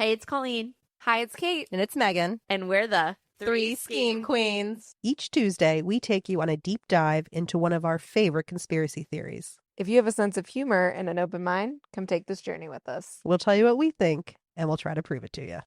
Hey, it's Colleen. Hi, it's Kate. And it's Megan. And we're the Three Scheme Queens. Each Tuesday, we take you on a deep dive into one of our favorite conspiracy theories. If you have a sense of humor and an open mind, come take this journey with us. We'll tell you what we think, and we'll try to prove it to you.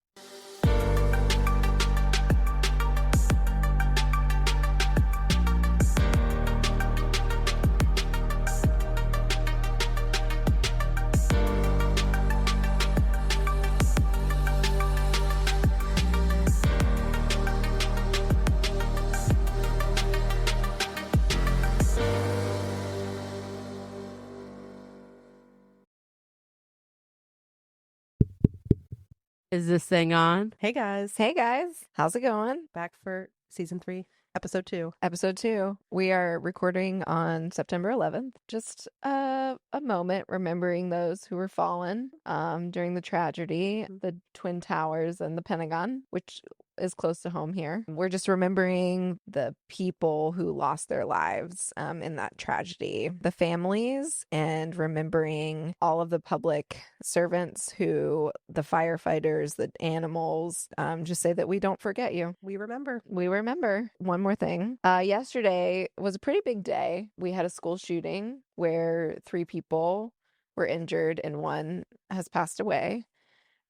Is this thing on? Hey, guys. Hey, guys. How's it going? Back for Season 3, Episode 2. Episode 2. We are recording on September 11th. Just a moment remembering those who were fallen during the tragedy, the Twin Towers and the Pentagon, which is close to home here. We're just remembering the people who lost their lives in that tragedy, the families, and remembering all of the public servants who, the firefighters, the animals, just say that we don't forget you. We remember. We remember. One more thing. Yesterday was a pretty big day. We had a school shooting where 3 people were injured and 1 has passed away.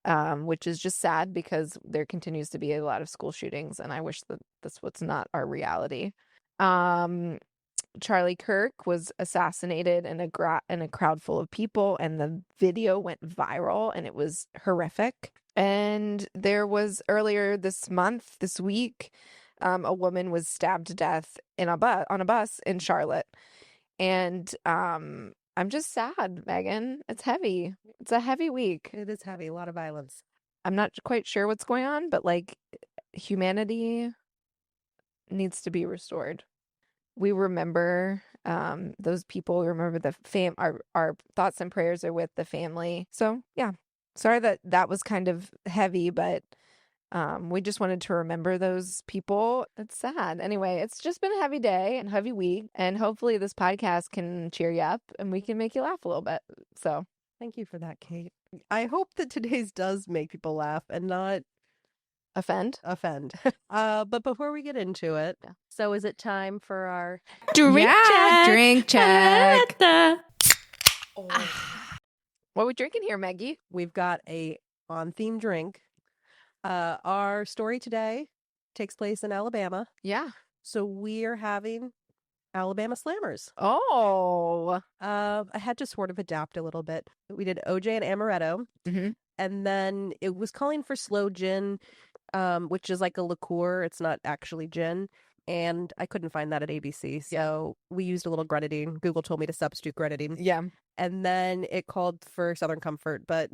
Which is just sad because there continues to be a lot of school shootings, and I wish that this was not our reality. Charlie Kirk was assassinated in a crowd full of people, and the video went viral, and it was horrific. And there was earlier this week, a woman was stabbed to death on a bus in Charlotte, and I'm just sad, Megan. It's heavy. It's a heavy week. It is heavy. A lot of violence. I'm not quite sure what's going on, but like humanity needs to be restored. We remember those people. We remember the our thoughts and prayers are with the family. So yeah, sorry that was kind of heavy, but we just wanted to remember those people. It's sad. Anyway, it's just been a heavy day and heavy week, and hopefully this podcast can cheer you up and we can make you laugh a little bit. So thank you for that, Kate. I hope that today's does make people laugh and not offend. But before we get into it, so is it time for our Drink check. What are we drinking here, Maggie? We've got a on-theme drink. Our story today takes place in Alabama. Yeah. So we are having Alabama Slammers. Oh. I had to sort of adapt a little bit. We did OJ and Amaretto. Mm-hmm. And then it was calling for slow gin, which is like a liqueur. It's not actually gin. And I couldn't find that at ABC. So we used a little grenadine. Google told me to substitute grenadine. Yeah. And then it called for Southern Comfort, but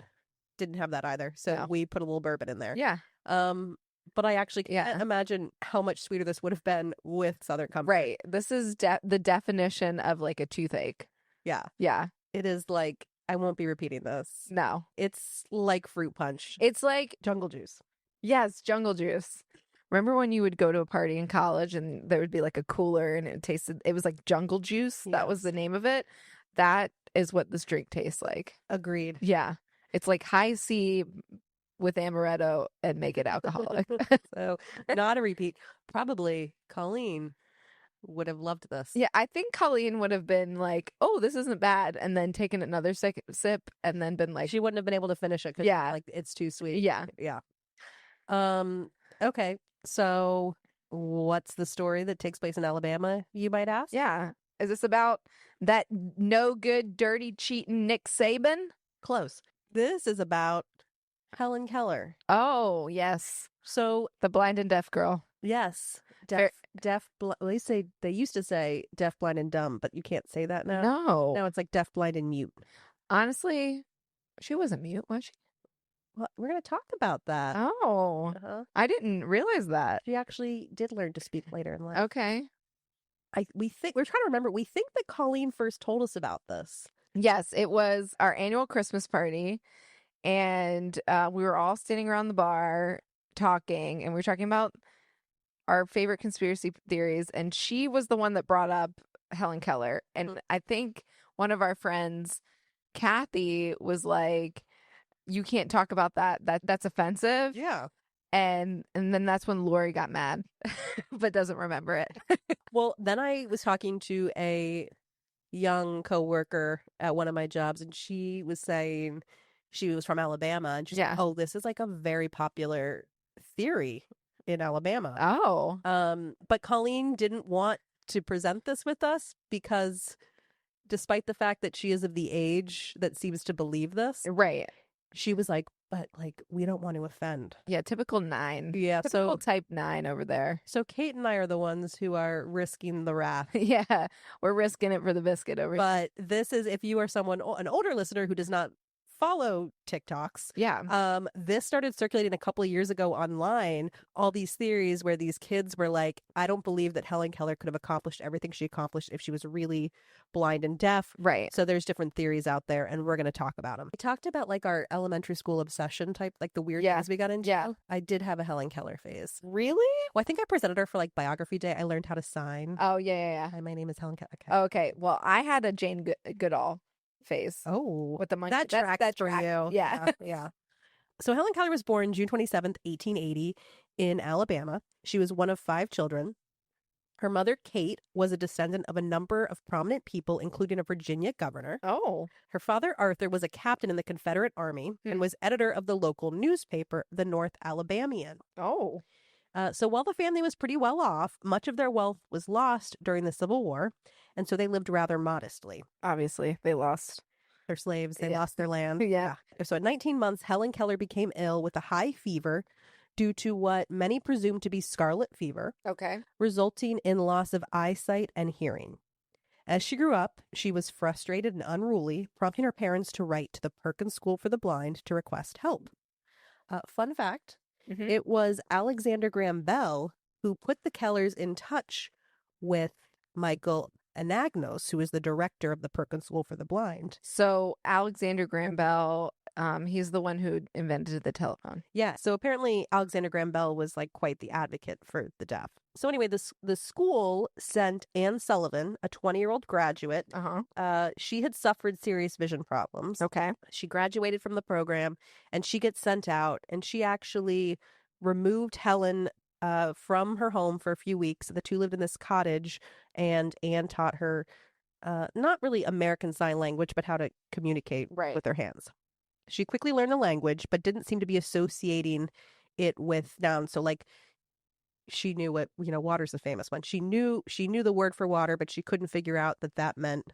didn't have that either. So we put a little bourbon in there. Yeah. But I actually can't imagine how much sweeter this would have been with Southern Comfort. Right. This is the definition of like a toothache. Yeah. Yeah. It is like, I won't be repeating this. No. It's like fruit punch. It's like jungle juice. Yes, jungle juice. Remember when you would go to a party in college and there would be like a cooler and it was like jungle juice? Yes. That was the name of it. That is what this drink tastes like. Agreed. Yeah. It's like high C with amaretto and make it alcoholic. So not a repeat. Probably Colleen would have loved this. Yeah, I think Colleen would have been like, oh, this isn't bad. And then taken another sip and then been like. She wouldn't have been able to finish it because like, it's too sweet. Yeah. Yeah. Okay. So what's the story that takes place in Alabama, you might ask? Yeah. Is this about that no good, dirty, cheating Nick Saban? Close. This is about Helen Keller. Oh, yes. So the blind and deaf girl. Yes. They used to say deaf, blind, and dumb, but you can't say that now. No. Now it's like deaf, blind, and mute. Honestly, she wasn't mute, was she? Well, we're going to talk about that. Oh. I didn't realize that. She actually did learn to speak later in life. Okay. We're trying to remember. We think that Colleen first told us about this. Yes, it was our annual Christmas party, and we were all standing around the bar talking, and we were talking about our favorite conspiracy theories, and she was the one that brought up Helen Keller. And I think one of our friends, Kathy, was like, you can't talk about that's offensive. Yeah. And then that's when Lori got mad, but doesn't remember it. Well, then I was talking to a young coworker at one of my jobs, and she was saying she was from Alabama, and she's like, Yeah. oh, this is like a very popular theory in Alabama. Oh. But Colleen didn't want to present this with us because despite the fact that she is of the age that seems to believe this, Right. she was like, but like, we don't want to offend. Yeah, typical 9. Yeah. Typical type 9 over there. So Kate and I are the ones who are risking the wrath. Yeah, we're risking it for the biscuit over here. But this is if you are someone, an older listener who does not follow TikToks. Yeah. This started circulating a couple of years ago online, all these theories where these kids were like, I don't believe that Helen Keller could have accomplished everything she accomplished if she was really blind and deaf. Right. So there's different theories out there, and we're going to talk about them. We talked about like our elementary school obsession type, like the weird things we got into. Yeah. I did have a Helen Keller phase. Really? Well, I think I presented her for like biography day. I learned how to sign. Oh, yeah. Hi, my name is Helen Keller. Okay. Okay. Well, I had a Jane Goodall phase. Oh, With the monkey. that tracks for you. Yeah. Yeah. So Helen Keller was born June 27th, 1880 in Alabama. She was one of 5 children. Her mother, Kate, was a descendant of a number of prominent people, including a Virginia governor. Oh. Her father, Arthur, was a captain in the Confederate Army and was editor of the local newspaper, the North Alabamian. Oh. So while the family was pretty well off, much of their wealth was lost during the Civil War, and so they lived rather modestly. Obviously, they lost. They're slaves. They Yeah. lost their land. Yeah. So at 19 months, Helen Keller became ill with a high fever due to what many presumed to be scarlet fever, Okay. resulting in loss of eyesight and hearing. As she grew up, she was frustrated and unruly, prompting her parents to write to the Perkins School for the Blind to request help. Fun fact, Mhm. it was Alexander Graham Bell who put the Kellers in touch with Michael Anagnos, who is the director of the Perkins School for the Blind. So Alexander Graham Bell, he's the one who invented the telephone. Yeah, so apparently Alexander Graham Bell was like quite the advocate for the deaf. So anyway, the school sent Anne Sullivan, a 20-year-old graduate. She had suffered serious vision problems. Okay. She graduated from the program, and she gets sent out, and she actually removed Helen from her home for a few weeks. The two lived in this cottage, and Anne taught her not really American Sign Language, but how to communicate with her hands. She quickly learned the language, but didn't seem to be associating it with nouns. So like she knew what, water's the famous one. She knew the word for water, but she couldn't figure out that meant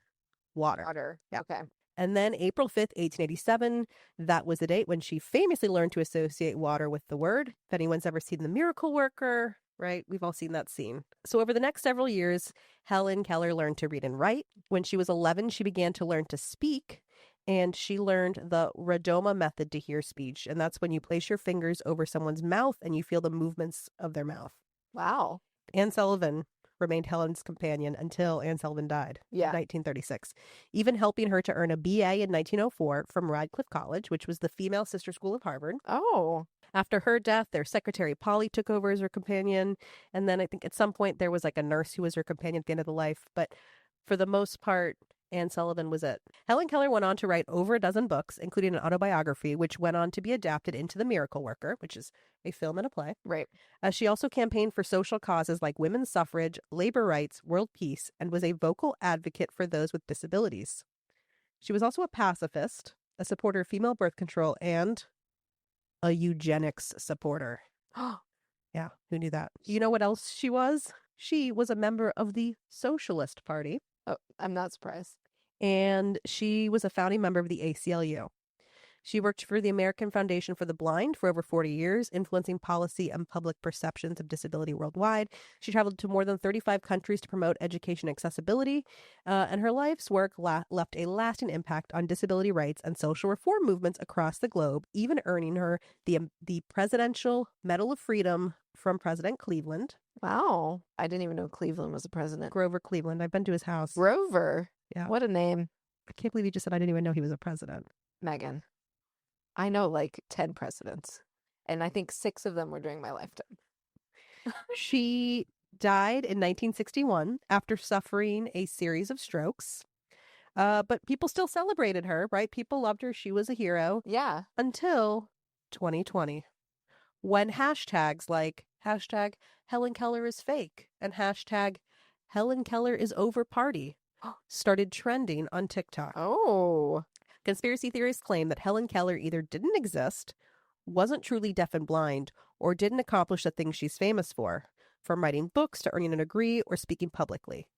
water. Yeah. Okay. And then April 5th, 1887, that was the date when she famously learned to associate water with the word. If anyone's ever seen The Miracle Worker, right? We've all seen that scene. So over the next several years, Helen Keller learned to read and write. When she was 11, she began to learn to speak, and she learned the Radoma method to hear speech. And that's when you place your fingers over someone's mouth and you feel the movements of their mouth. Wow. Anne Sullivan remained Helen's companion until Anne Sullivan died in 1936, even helping her to earn a BA in 1904 from Radcliffe College, which was the female sister school of Harvard. Oh. After her death, their secretary Polly took over as her companion. And then I think at some point there was like a nurse who was her companion at the end of the life. But for the most part, Anne Sullivan was it. Helen Keller went on to write over a dozen books, including an autobiography, which went on to be adapted into The Miracle Worker, which is a film and a play. Right. She also campaigned for social causes like women's suffrage, labor rights, world peace, and was a vocal advocate for those with disabilities. She was also a pacifist, a supporter of female birth control, and a eugenics supporter. Yeah, who knew that? You know what else she was? She was a member of the Socialist Party. Oh, I'm not surprised. And she was a founding member of the ACLU. She worked for the American Foundation for the Blind for over 40 years, influencing policy and public perceptions of disability worldwide. She traveled to more than 35 countries to promote education accessibility, and her life's work left a lasting impact on disability rights and social reform movements across the globe, even earning her the Presidential Medal of Freedom from President Cleveland. Wow. I didn't even know Cleveland was a president. Grover Cleveland. I've been to his house. Grover. Yeah. What a name. I can't believe you just said I didn't even know he was a president. Megan. I know like 10 presidents, and I think 6 of them were during my lifetime. She died in 1961 after suffering a series of strokes. But people still celebrated her, right? People loved her. She was a hero Yeah. until 2020, when hashtags like hashtag Helen Keller is fake and hashtag Helen Keller is over party started trending on TikTok. Oh. Conspiracy theorists claim that Helen Keller either didn't exist, wasn't truly deaf and blind, or didn't accomplish the things she's famous for, from writing books to earning a degree or speaking publicly.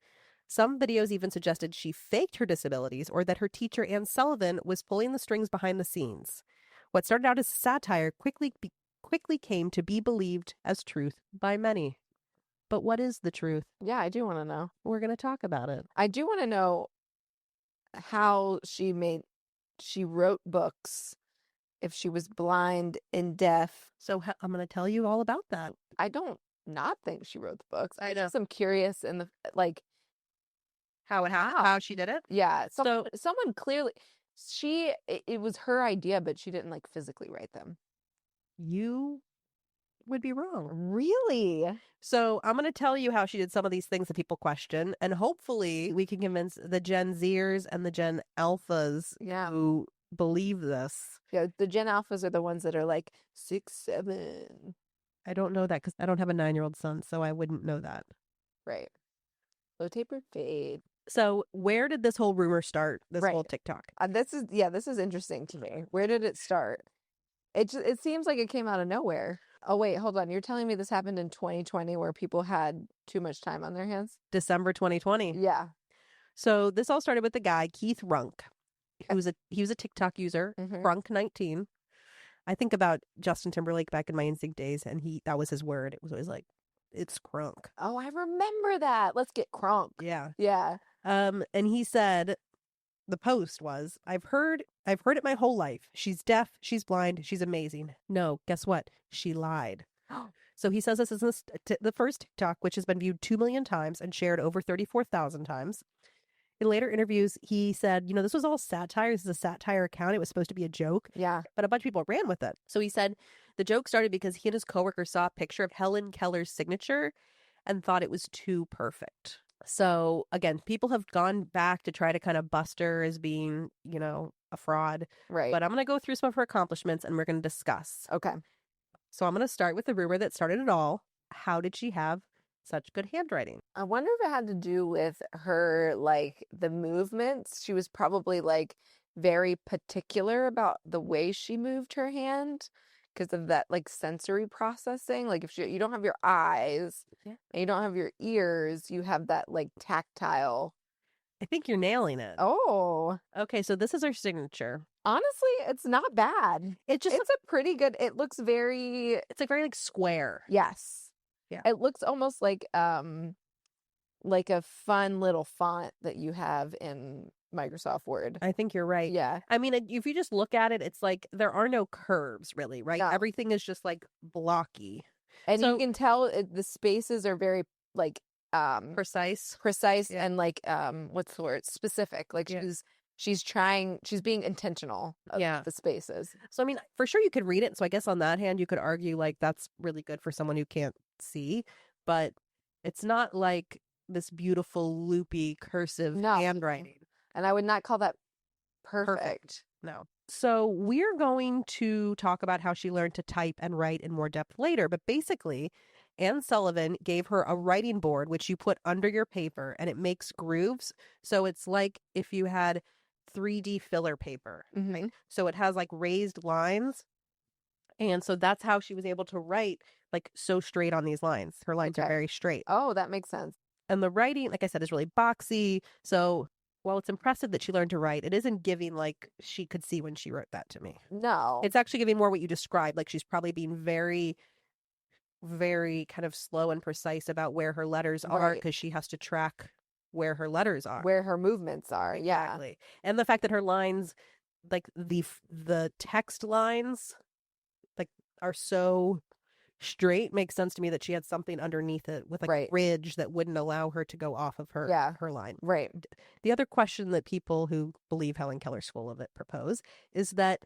Some videos even suggested she faked her disabilities or that her teacher, Anne Sullivan, was pulling the strings behind the scenes. What started out as satire quickly came to be believed as truth by many. But what is the truth? Yeah, I do want to know. We're going to talk about it. I do want to know how she wrote books if she was blind and deaf. So I'm going to tell you all about that. I don't not think she wrote the books. I know. I'm curious in the like how she did it. Yeah, someone clearly it was her idea, but she didn't like physically write them. You would be wrong. Really? So I'm going to tell you how she did some of these things that people question, and hopefully we can convince the Gen Zers and the Gen Alphas who believe this. Yeah, the Gen Alphas are the ones that are like 6, 7. I don't know that because I don't have a 9-year-old son, so I wouldn't know that. Right. Low taper fade. So where did this whole rumor start? This whole TikTok. This is interesting to me. Where did it start? It seems like it came out of nowhere. Oh wait, hold on. You're telling me this happened in 2020 where people had too much time on their hands? December 2020. Yeah. So this all started with the guy Keith Runk, he was a TikTok user, Runk19. I think about Justin Timberlake back in my NSYNC days, and that was his word. It was always like, it's crunk. Oh, I remember that. Let's get crunk. Yeah. Yeah. And he said, the post was, I've heard it my whole life. She's deaf, she's blind, she's amazing. No, guess what? She lied. So he says this is the first TikTok, which has been viewed 2 million times and shared over 34,000 times. In later interviews, he said, this was all satire. This is a satire account. It was supposed to be a joke. Yeah. But a bunch of people ran with it. So he said the joke started because he and his coworker saw a picture of Helen Keller's signature and thought it was too perfect. So again, people have gone back to try to kind of bust her as being, a fraud. Right. But I'm going to go through some of her accomplishments and we're going to discuss. Okay. So I'm going to start with the rumor that started it all. How did she have such good handwriting? I wonder if it had to do with her, like, the movements. She was probably, like, very particular about the way she moved her hand because of that, like, sensory processing. Like, if you don't have your eyes and you don't have your ears, you have that, like, tactile. I think you're nailing it. Oh. Okay, so this is her signature. Honestly, it's not bad. It's a pretty good, it looks very... It's like very, like, square. Yes. Yeah. It looks almost like a fun little font that you have in Microsoft Word. I think you're right. Yeah. I mean, if you just look at it, it's like there are no curves really, right? No. Everything is just like blocky. And you can tell the spaces are very like precise and like what's the word? Specific. Like she's being intentional of the spaces. So I mean, for sure you could read it. So I guess on that hand you could argue like that's really good for someone who can't see, but it's not like this beautiful loopy cursive handwriting. And I would not call that perfect. No. So we're going to talk about how she learned to type and write in more depth later, but basically Anne Sullivan gave her a writing board which you put under your paper and it makes grooves. So it's like if you had 3D filler paper. Right? So it has like raised lines. And so that's how she was able to write like so straight on these lines. Her lines are very straight. Oh, that makes sense. And the writing, like I said, is really boxy. So while it's impressive that she learned to write, it isn't giving like she could see when she wrote that to me. No. It's actually giving more what you described. Like she's probably being very, very kind of slow and precise about where her letters are because she has to track where her letters are. Where her movements are. Exactly. Yeah. And the fact that her lines, like the text lines, like are so straight makes sense to me that she had something underneath it with like a ridge that wouldn't allow her to go off of her line. Right. The other question that people who believe Helen Keller School of it propose is that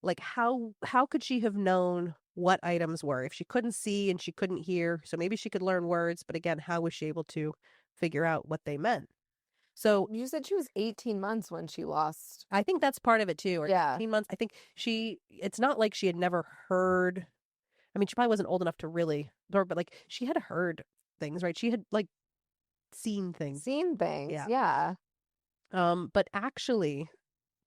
like how could she have known what items were if she couldn't see and she couldn't hear? So maybe she could learn words, but again, how was she able to figure out what they meant? So You said she was 18 months when she lost. I think that's part of it too. Or Yeah. 18 months. I think it's not like she had never heard. I mean, she probably wasn't old enough to really, but like she had heard things, right? She had like seen things. Seen things. Yeah. Yeah. But actually,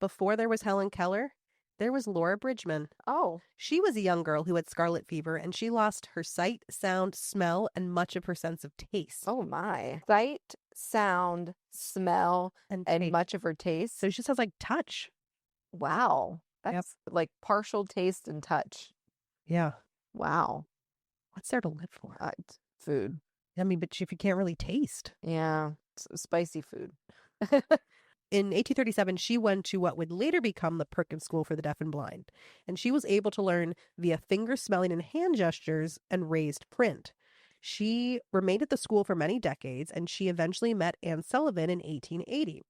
before there was Helen Keller, there was Laura Bridgman. Oh. She was a young girl who had scarlet fever, and she lost her sight, sound, smell, and much of her sense of taste. Oh my. Sight, sound, smell, and taste. much of her taste. So she just has like touch. Wow. That's like partial taste and touch. Yeah. Wow. What's there to live for? Food. I mean, but if you can't really taste. Yeah. Spicy food. In 1837, she went to what would later become the Perkins School for the Deaf and Blind, and she was able to learn via finger smelling and hand gestures and raised print. She remained at the school for many decades, and she eventually met Anne Sullivan in 1880.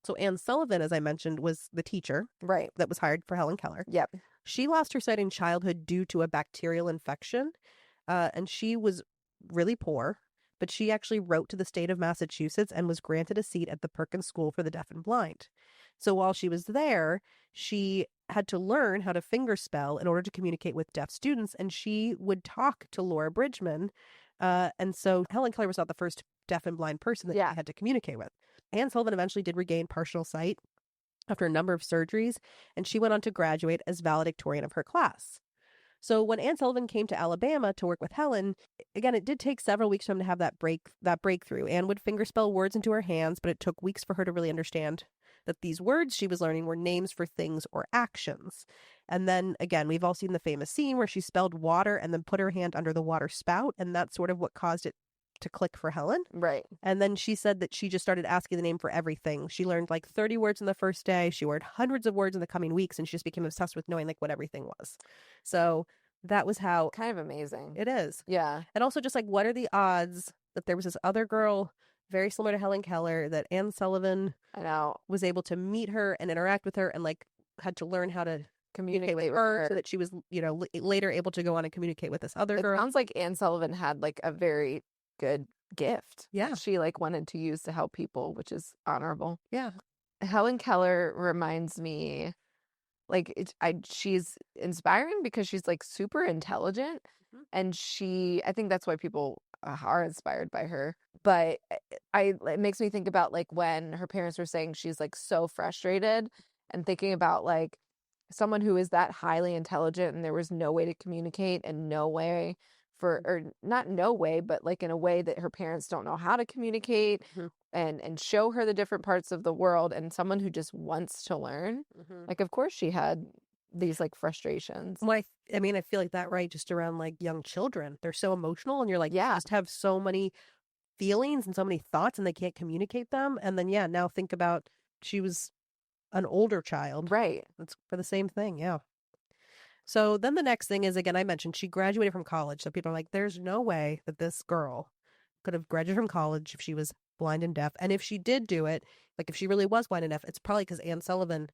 So Anne Sullivan, as I mentioned, was the teacher Right. that was hired for Helen Keller. Yep. She lost her sight in childhood due to a bacterial infection, and she was really poor. But she actually wrote to the state of Massachusetts and was granted a seat at the Perkins School for the Deaf and Blind. So while she was there, she had to learn how to fingerspell in order to communicate with deaf students, and she would talk to Laura Bridgman. And so Helen Keller was not the first deaf and blind person that she had to communicate with. Anne Sullivan eventually did regain partial sight after a number of surgeries, and she went on to graduate as valedictorian of her class. So when Anne Sullivan came to Alabama to work with Helen, again, it did take several weeks for him to have that breakthrough. Anne would fingerspell words into her hands, but it took weeks for her to really understand that these words she was learning were names for things or actions. And then, again, we've all seen the famous scene where she spelled water and then put her hand under the water spout, and that's sort of what caused it to click for Helen. Right. And then she said that she just started asking the name for everything. She learned like 30 words in the first day. She learned hundreds of words in the coming weeks, and she just became obsessed with knowing like what everything was. So that was how kind of amazing. It is. Yeah. And also just like, what are the odds that there was this other girl very similar to Helen Keller, that Anne Sullivan was able to meet her and interact with her and like had to learn how to communicate with her so that she was, you know, later able to go on and communicate with this other girl. It sounds like Anne Sullivan had like a very good gift. Yeah. She like wanted to use to help people, which is honorable. Yeah. Helen Keller reminds me like she's inspiring because she's like super intelligent, and I think that's why people are inspired by her. But it makes me think about like when her parents were saying she's like so frustrated, and thinking about like someone who is that highly intelligent and there was no way to communicate and no way or not no way, but like in a way that her parents don't know how to communicate and show her the different parts of the world, and someone who just wants to learn. Like, of course she had these like frustrations. Well, I mean, I feel like that, right? Just around like young children, they're so emotional, and you're like, you just have so many feelings and so many thoughts, and they can't communicate them. And then, now think about, she was an older child. Right. That's for the same thing. Yeah. So then the next thing is, again, I mentioned she graduated from college. So people are like, there's no way that this girl could have graduated from college if she was blind and deaf. And if she did do it, like if she really was blind and deaf, it's probably because Anne Sullivan,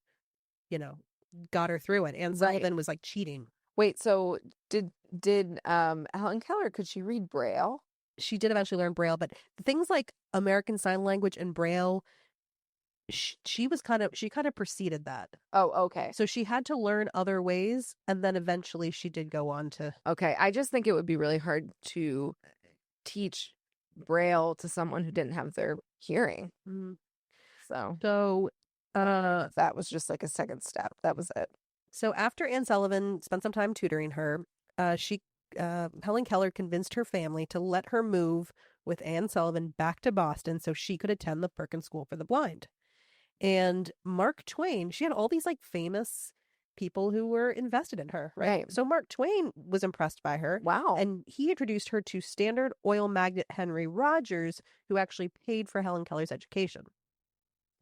got her through it. Anne Sullivan was like cheating. Wait, so did Helen Keller, could she read Braille? She did eventually learn Braille, but things like American Sign Language and Braille, she kind of preceded that. Oh, okay. So she had to learn other ways, and then eventually she did go on to. Okay, I just think it would be really hard to teach Braille to someone who didn't have their hearing. So that was just like a second step. That was it. So after Anne Sullivan spent some time tutoring her, Helen Keller convinced her family to let her move with Anne Sullivan back to Boston so she could attend the Perkins School for the Blind. And Mark Twain, she had all these like famous people who were invested in her, right? So Mark Twain was impressed by her. Wow. And he introduced her to Standard Oil magnate Henry Rogers, who actually paid for Helen Keller's education.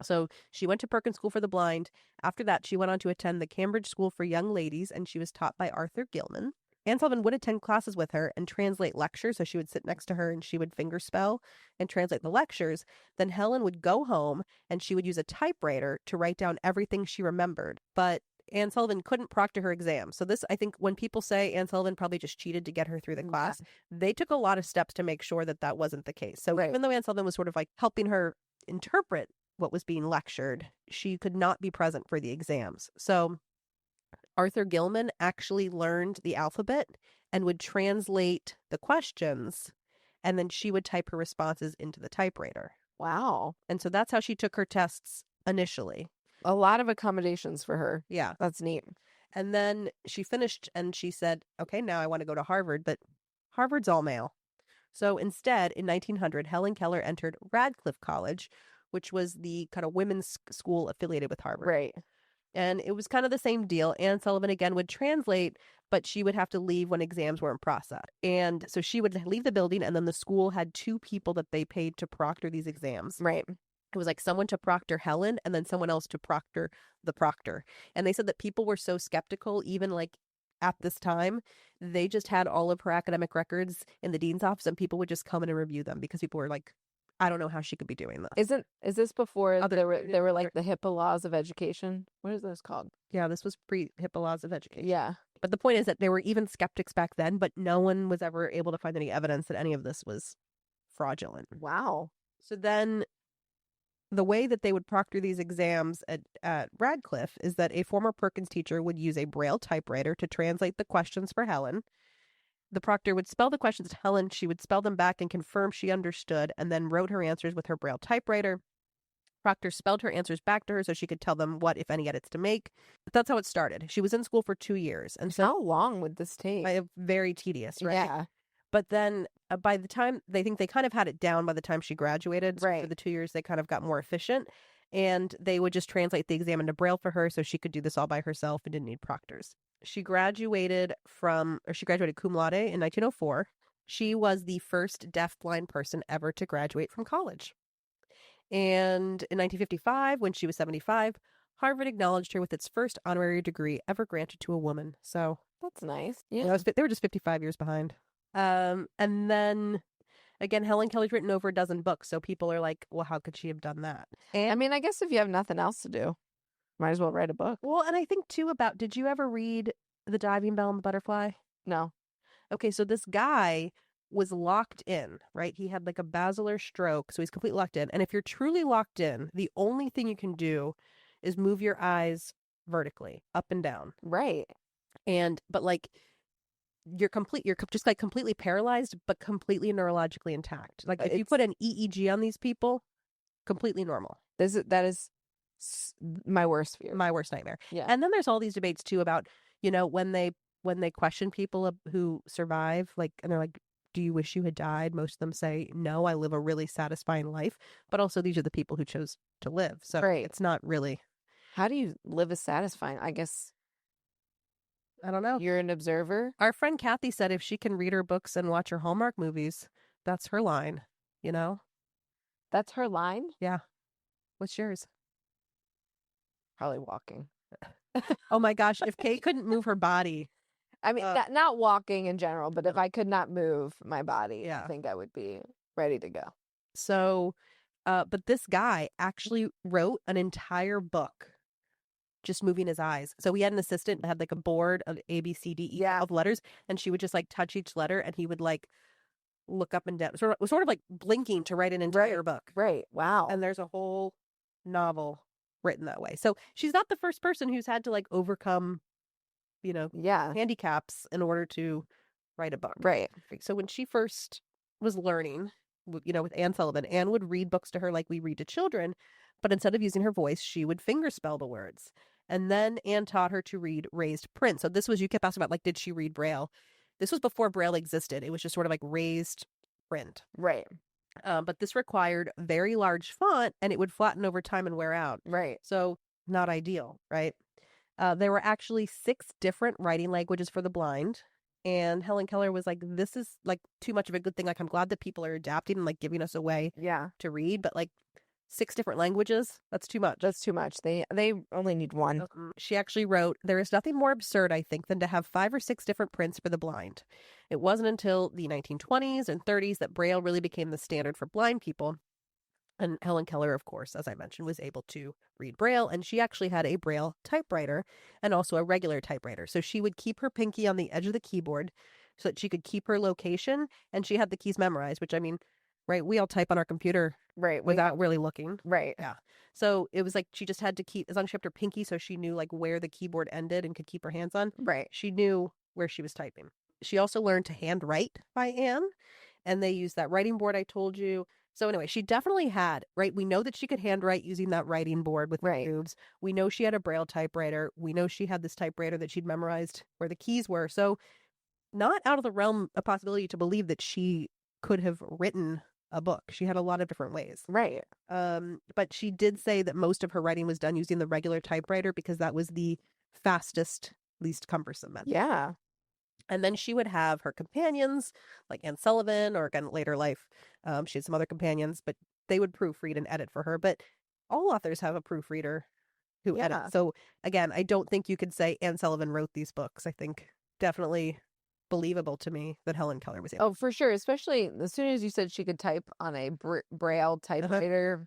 So she went to Perkins School for the Blind. After that, she went on to attend the Cambridge School for Young Ladies, and she was taught by Arthur Gilman. Anne Sullivan would attend classes with her and translate lectures. So she would sit next to her and she would fingerspell and translate the lectures. Then Helen would go home and she would use a typewriter to write down everything she remembered. But Anne Sullivan couldn't proctor her exam. So this, I think, when people say Anne Sullivan probably just cheated to get her through the class, they took a lot of steps to make sure that that wasn't the case. So even though Anne Sullivan was sort of like helping her interpret what was being lectured, she could not be present for the exams. So Arthur Gilman actually learned the alphabet and would translate the questions, and then she would type her responses into the typewriter. Wow. And so that's how she took her tests initially. A lot of accommodations for her. Yeah. That's neat. And then she finished and she said, okay, now I want to go to Harvard, but Harvard's all male. So instead, in 1900, Helen Keller entered Radcliffe College, which was the kind of women's school affiliated with Harvard. Right. And it was kind of the same deal. Anne Sullivan again would translate, but she would have to leave when exams weren't processed. And so she would leave the building, and then the school had two people that they paid to proctor these exams. Right. It was like someone to proctor Helen and then someone else to proctor the proctor. And they said that people were so skeptical, even like at this time, they just had all of her academic records in the dean's office, and people would just come in and review them because people were like, I don't know how she could be doing this. Is this before Other- there were like the HIPAA laws of education? What is this called? Yeah, this was pre-HIPAA laws of education. Yeah. But the point is that there were even skeptics back then, but no one was ever able to find any evidence that any of this was fraudulent. Wow. So then the way that they would proctor these exams at Radcliffe is that a former Perkins teacher would use a Braille typewriter to translate the questions for Helen. The proctor would spell the questions to Helen. She would spell them back and confirm she understood, and then wrote her answers with her Braille typewriter. Proctor spelled her answers back to her so she could tell them what, if any, edits to make. But that's how it started. She was in school for 2 years. And so How long would this take? very tedious, right? Yeah. But then by the time they think they kind of had it down by the time she graduated. So Right. for the 2 years, they kind of got more efficient, and they would just translate the exam into Braille for her so she could do this all by herself and didn't need proctors. She graduated cum laude in 1904. She was the first deafblind person ever to graduate from college. And in 1955, when she was 75, Harvard acknowledged her with its first honorary degree ever granted to a woman. So That's nice. you Yeah. know, they were just 55 years behind. And then again, Helen Keller's written over a dozen books. So people are like, well, how could she have done that? And I mean, I guess if you have nothing else to do, might as well write a book. well, and I think too about, did you ever read The Diving Bell and the Butterfly? No. Okay, so this guy was locked in, right? He had like a basilar stroke, so he's completely locked in. And if you're truly locked in, the only thing you can do is move your eyes vertically, up and down. Right. But like you're just like completely paralyzed, but completely neurologically intact. Like if you put an EEG on these people, completely normal. That is my worst fear. My worst nightmare. Yeah. And then there's all these debates too about, you know, when they question people who survive, like, and they're like, do you wish you had died? Most of them say, no, I live a really satisfying life. But also these are the people who chose to live. So Right. it's not really, How do you live as satisfying? I guess I don't know. you're an observer. Our friend Kathy said if she can read her books and watch her Hallmark movies, that's her line, you know? That's her line. What's yours? Probably walking. Oh my gosh, if Kate couldn't move her body. I mean, not walking in general, but if I could not move my body, Yeah. I think I would be ready to go. So, but this guy actually wrote an entire book just moving his eyes. So he had an assistant that had like a board of A, B, C, D, E Yeah. of letters, and she would just like touch each letter, and he would like look up and down, sort of like blinking to write an entire book. Right. Wow. And there's a whole novel written that way. So she's not the first person who's had to like overcome, you know, yeah. handicaps in order to write a book. Right. So when she first was learning, you know, with Anne Sullivan, Anne would read books to her like we read to children, but instead of using her voice, she would fingerspell the words. And then Anne taught her to read raised print. So this was, you kept asking about, like, did she read Braille? This was before Braille existed. It was just sort of like raised print. Right. But this required very large font, and it would flatten over time and wear out. Right. So not ideal, right? There were actually 6 different writing languages for the blind. And Helen Keller was like, this is like too much of a good thing. Like, I'm glad that people are adapting and like giving us a way Yeah. to read, but like 6 different languages, that's too much. That's too much. They only need one. She actually wrote, there is nothing more absurd, I think, than to have 5 or 6 different prints for the blind. It wasn't until the 1920s and 30s that Braille really became the standard for blind people. And Helen Keller, of course, as I mentioned, was able to read Braille, and she actually had a Braille typewriter and also a regular typewriter. So she would keep her pinky on the edge of the keyboard so that she could keep her location, and she had the keys memorized, which, I mean, right? We all type on our computer Right. without really looking. Right. Yeah. So it was like she just had to keep, as long as she kept her pinky so she knew like where the keyboard ended and could keep her hands on, Right. she knew where she was typing. She also learned to handwrite by Anne, and they used that writing board I told you. So anyway, she definitely had, right? We know that she could handwrite using that writing board with the Right. grooves. We know she had a Braille typewriter. We know she had this typewriter that she'd memorized where the keys were. So not out of the realm of possibility to believe that she could have written a book. She had a lot of different ways. Right. But she did say that most of her writing was done using the regular typewriter because that was the fastest, least cumbersome method. Yeah. And then she would have her companions, like Anne Sullivan, or again, later life, she had some other companions, but they would proofread and edit for her. But all authors have a proofreader who Yeah. edits. So again, I don't think you could say Anne Sullivan wrote these books. I think definitely believable to me that Helen Keller was able. Oh, for sure. Especially as soon as you said she could type on a Braille typewriter.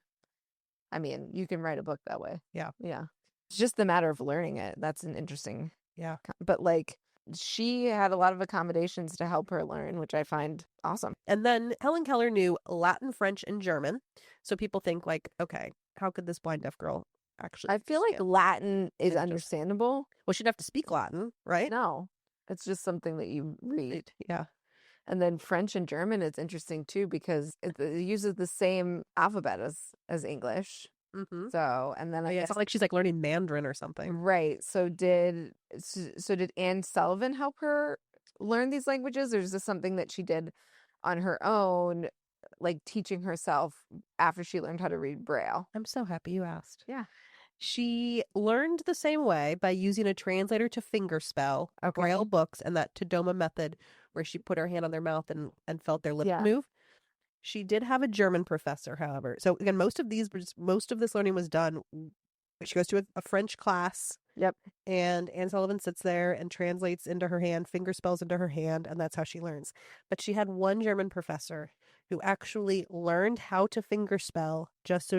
I mean, you can write a book that way. Yeah. Yeah. It's just the matter of learning it. That's an interesting. Yeah. But like, she had a lot of accommodations to help her learn, which I find awesome. And then Helen Keller knew Latin, French, and German. So people think like, okay, how could this blind deaf girl actually? I feel like Latin is just- understandable. Well, she'd have to speak Latin, right? No, it's just something that you read. Yeah. And then French and German is interesting too because it uses the same alphabet as English. Mm-hmm. So, and then I It's guess not like she's like learning Mandarin or something. right. So did Anne Sullivan help her learn these languages, or is this something that she did on her own, like teaching herself after she learned how to read Braille? I'm so happy you asked. Yeah. She learned the same way by using a translator to fingerspell, Okay. Braille books, and that Tadoma method where she put her hand on their mouth and felt their lips Yeah. move. She did have a German professor, however. So again, most of this learning was done. She goes to a French class. Yep. And Anne Sullivan sits there and translates into her hand, finger spells into her hand, and that's how she learns. But she had one German professor who actually learned how to fingerspell just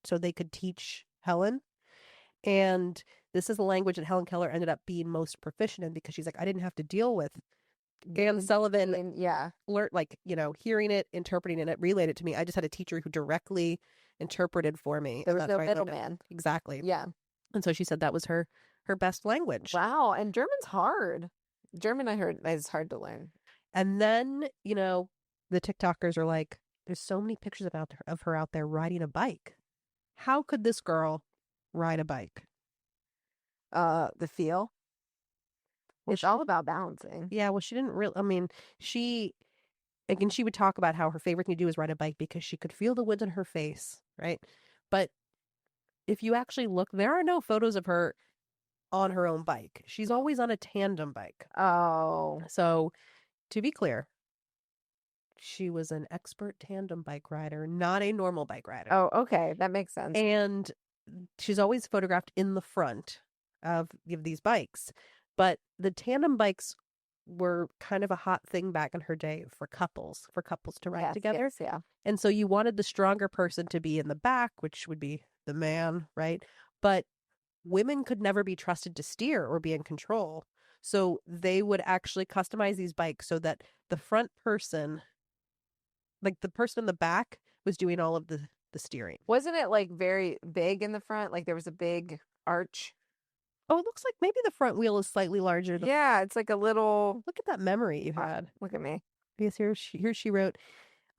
so they could teach Helen. And this is a language that Helen Keller ended up being most proficient in because she's like, I didn't have to deal with Anne Sullivan, Yeah. learn hearing it, interpreting it, relayed it to me. I just had a teacher who directly interpreted for me. There and was that's no how I learned it. middleman. Exactly. Yeah. And so she said that was her best language. Wow. And German's hard. German, I heard, is hard to learn. And then, the TikTokers are like, there's so many pictures of her out there riding a bike. How could this girl ride a bike? The feel. Well, It's all about balancing. Yeah, well, she didn't really, she would talk about how her favorite thing to do is ride a bike because she could feel the wind in her face, right? But if you actually look, there are no photos of her on her own bike. She's always on a tandem bike. Oh. So, to be clear, she was an expert tandem bike rider, not a normal bike rider. Oh, okay. That makes sense. And she's always photographed in the front of these bikes. But the tandem bikes were kind of a hot thing back in her day for couples to ride together. Yes, yeah. And so you wanted the stronger person to be in the back, which would be the man, right? But women could never be trusted to steer or be in control. So they would actually customize these bikes so that the front person, like the person in the back, was doing all of the steering. Wasn't it like very big in the front? Like there was a big arch? Oh, it looks like maybe the front wheel is slightly larger. Yeah, it's like a little. Look at that memory you had. Look at me. Because here she wrote,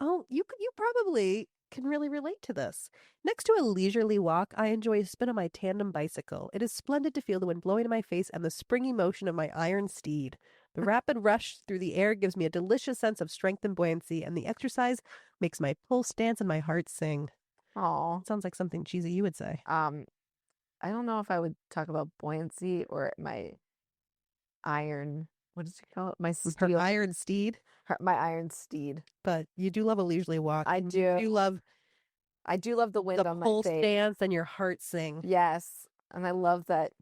"Oh, you probably can really relate to this. Next to a leisurely walk, I enjoy a spin on my tandem bicycle. It is splendid to feel the wind blowing in my face and the springy motion of my iron steed. The rapid rush through the air gives me a delicious sense of strength and buoyancy, and the exercise makes my pulse dance and my heart sing." Oh. Sounds like something cheesy you would say. I don't know if I would talk about buoyancy or my iron. What does he call it? My Her steel. iron steed. My iron steed. But you do love a leisurely walk. I do. You love I do love the wind the on my pulse face. dance and your heart sing. Yes, and I love that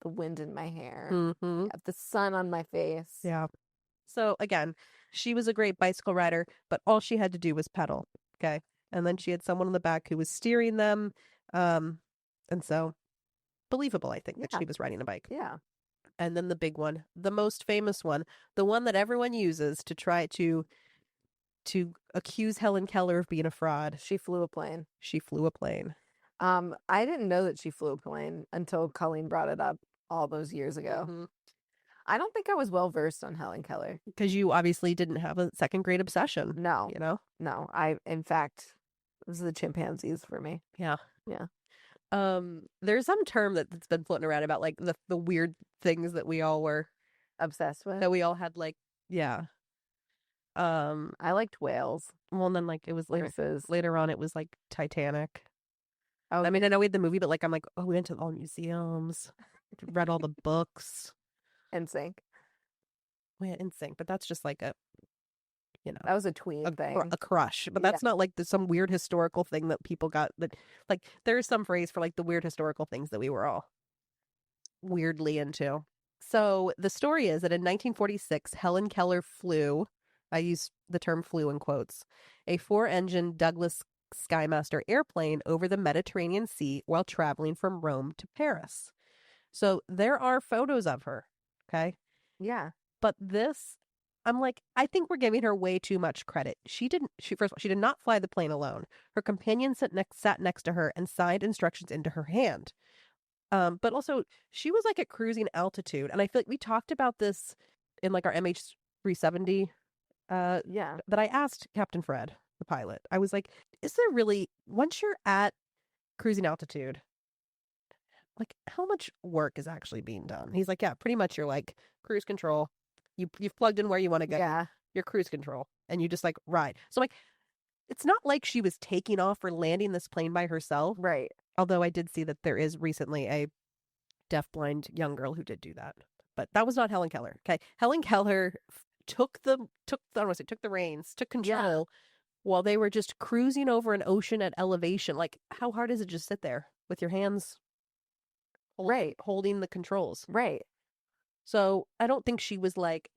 the wind in my hair, Mm-hmm. the sun on my face. Yeah. So again, she was a great bicycle rider, but all she had to do was pedal. Okay. And then she had someone in the back who was steering them. And so believable, I think, that Yeah. she was riding a bike. Yeah. And then the big one, the most famous one, the one that everyone uses to try to to accuse Helen Keller of being a fraud. She flew a plane. She flew a plane. I didn't know that she flew a plane until Colleen brought it up all those years ago. Mm-hmm. I don't think I was well versed on Helen Keller. Because you obviously didn't have a second grade obsession. No, You know? no. In fact, it was the chimpanzees for me. Yeah. Yeah. There's some term that's been floating around about like the weird things that we all were Obsessed with. that we all had like yeah. I liked whales. Well, and then like it was Lynxes. later on it was like Titanic. Oh, I mean, I know we had the movie, but like I'm like, oh, we went to all museums, read all the books. NSYNC. We had NSYNC, but that's just like a, you know, That was a tween thing. a crush. But that's not like some weird historical thing that people got that like there's some phrase for like the weird historical things that we were all weirdly into. So the story is that in 1946, Helen Keller flew, I use the term flew in quotes, a 4-engine Douglas Skymaster airplane over the Mediterranean Sea while traveling from Rome to Paris. So there are photos of her. Okay. Yeah. But this, I'm like, I think we're giving her way too much credit. First of all, she did not fly the plane alone. Her companion sat next to her and signed instructions into her hand. But also she was like at cruising altitude. And I feel like we talked about this in like our MH370, Yeah. that I asked Captain Fred, the pilot. I was like, is there really, once you're at cruising altitude, like how much work is actually being done? He's like, yeah, pretty much you're like cruise control. You've plugged in where you want to go. Yeah. You're cruise control and you just like ride. So like, it's not like she was taking off or landing this plane by herself. Right. Although I did see that there is recently a deafblind young girl who did do that. But that was not Helen Keller. Okay. Helen Keller took the reins, took control while they were just cruising over an ocean at elevation. Like, how hard is it to just sit there with your hands holding the controls? Right. So I don't think she was like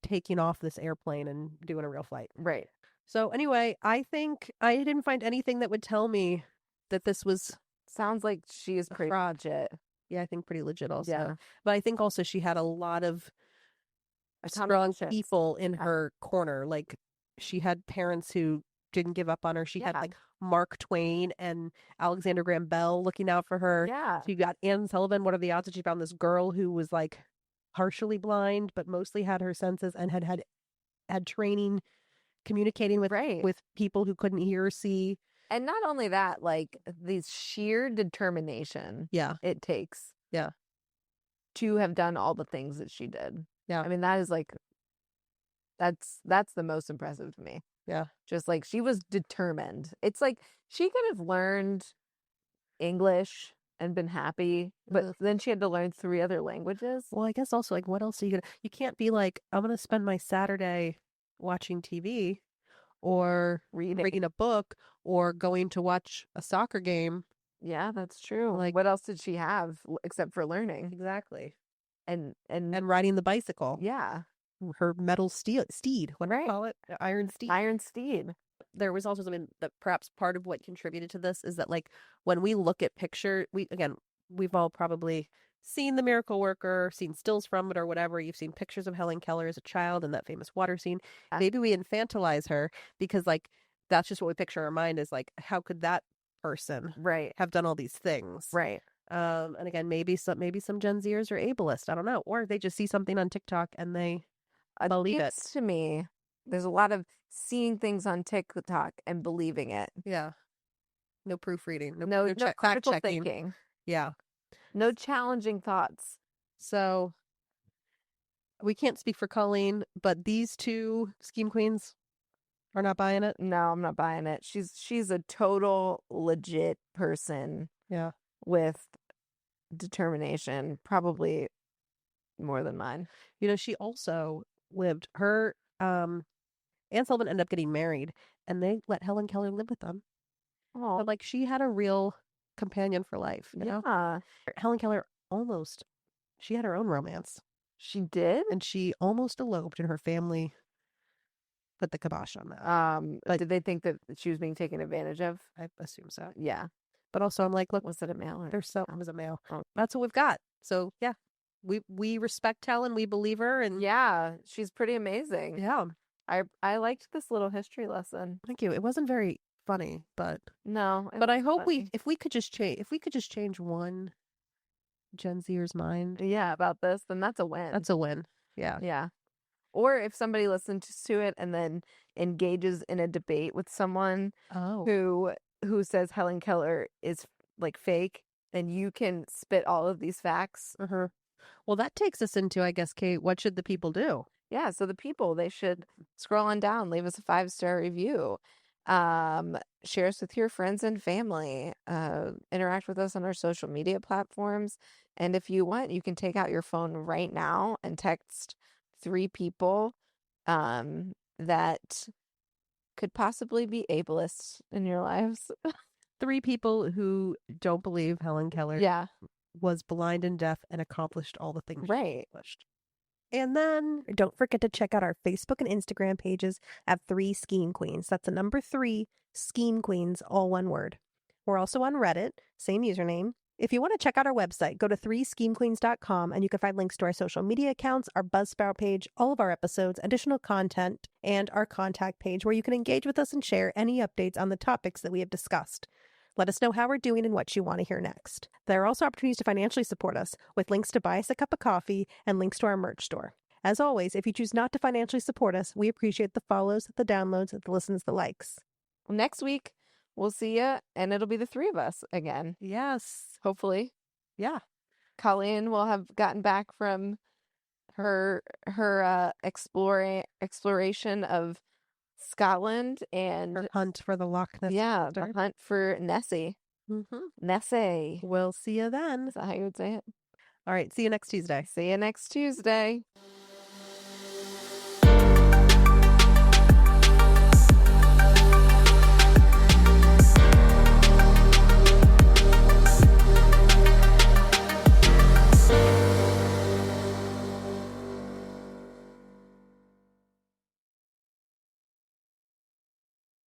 taking off this airplane and doing a real flight. Right. So anyway, I think I didn't find anything that would tell me that this was Sounds like she is pretty legit. yeah, I think pretty legit also. Yeah. But I think also she had a lot of A ton of strong shit. people in her corner. Like she had parents who didn't give up on her. She had Yeah. like Mark Twain and Alexander Graham Bell looking out for her. Yeah. She got Anne Sullivan. What are the odds that she found this girl who was like partially blind but mostly had her senses and had training communicating with with people who couldn't hear or see. And not only that, like these sheer determination it takes to have done all the things that she did. Yeah. I mean, that is like, that's the most impressive to me. Yeah. Just like she was determined. It's like she could have learned English and been happy, but then she had to learn 3 other languages. Well, I guess also like what else are you gonna, you can't be like, I'm gonna spend my Saturday watching TV or reading a book or going to watch a soccer game. Yeah, that's true. Like, what else did she have except for learning? Exactly. And riding the bicycle. Yeah. Her metal steed. What do you call it? Iron steed. Iron steed. There was also something that perhaps part of what contributed to this is that like when we look at we've all probably seen The Miracle Worker, seen stills from it or whatever. You've seen pictures of Helen Keller as a child and that famous water scene. Maybe we infantilize her because like that's just what we picture in our mind is like, how could that person have done all these things? Right. And again, maybe some Gen Zers are ableist. I don't know. Or they just see something on TikTok and they believe it. To me, there's a lot of seeing things on TikTok and believing it. Yeah. No proofreading. No critical fact-checking. thinking. Yeah. No challenging thoughts. So we can't speak for Colleen, but these 2 scheme queens are not buying it. No, I'm not buying it. She's a total legit person. Yeah. With determination, probably more than mine. You know, she also lived her Anne Sullivan ended up getting married and they let Helen Keller live with them. Oh, but like she had a real companion for life, you know? Helen Keller she had her own romance. She did? And she almost eloped and her family put the kibosh on that. But did they think that she was being taken advantage of? I assume so. Yeah. But also I'm like, look, was it a male? It was a male. Oh. That's what we've got. So yeah, we respect Helen, we believe her, and yeah, she's pretty amazing. Yeah. I liked this little history lesson. Thank you. It wasn't very funny, but No, it but I was hope funny. if we could just change one Gen Zer's mind, Yeah, about this, then that's a win. that's a win. Yeah. Yeah. Or if somebody listens to it and then engages in a debate with someone Oh. who says Helen Keller is like fake, then you can spit all of these facts. Uh-huh. Well, that takes us into, I guess, Kate, what should the people do? Yeah, so the people, they should scroll on down, leave us a 5-star review. Share us with your friends and family. Interact with us on our social media platforms. And if you want, you can take out your phone right now and text 3 people that could possibly be ableists in your lives. 3 people who don't believe Helen Keller Yeah, was blind and deaf and accomplished all the things she right. accomplished. And then don't forget to check out our Facebook and Instagram pages at 3 Scheme Queens. That's the number 3 Scheme Queens, all one word. We're also on Reddit, same username. If you want to check out our website, go to 3schemequeens.com and you can find links to our social media accounts, our Buzzsprout page, all of our episodes, additional content, and our contact page where you can engage with us and share any updates on the topics that we have discussed. Let us know how we're doing and what you want to hear next. There are also opportunities to financially support us with links to buy us a cup of coffee and links to our merch store. As always, if you choose not to financially support us, we appreciate the follows, the downloads, the listens, the likes. Well, next week, we'll see you, and it'll be the 3 of us again. Yes. Hopefully. Yeah. Colleen will have gotten back from her exploration of Scotland and Her hunt for the Loch Ness the Monster. hunt for Nessie. Mm-hmm. Nessie. We'll see you then. Is that how you would say it? All right. See you next Tuesday. See you next Tuesday.